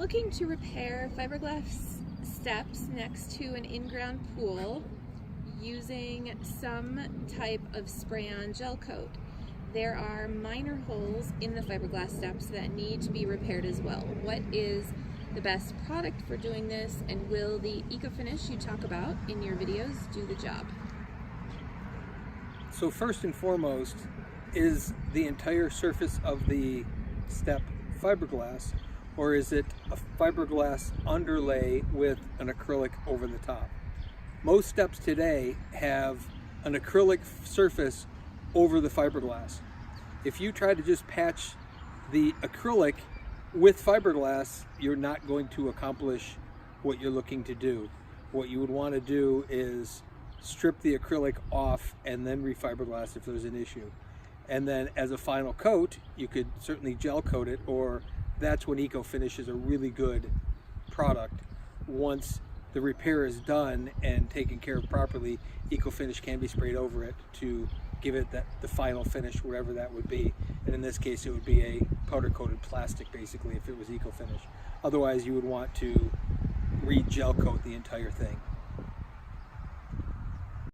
looking to repair fiberglass steps next to an in-ground pool using some type of spray-on gel coat. There are minor holes in the fiberglass steps that need to be repaired as well. What is the best product for doing this, and will the eco-finish you talk about in your videos do the job? So first and foremost, is the entire surface of the step fiberglass, or is it a fiberglass underlay with an acrylic over the top? Most steps today have an acrylic surface over the fiberglass. If you try to just patch the acrylic with fiberglass, you're not going to accomplish what you're looking to do. What you would want to do is strip the acrylic off and then refiberglass if there's an issue. And then as a final coat, you could certainly gel coat it, or that's when eco-finish is a really good product. Once the repair is done and taken care of properly, eco-finish can be sprayed over it to give it the final finish, whatever that would be. And in this case, it would be a powder-coated plastic, basically, if it was eco-finish. Otherwise, you would want to re-gel coat the entire thing.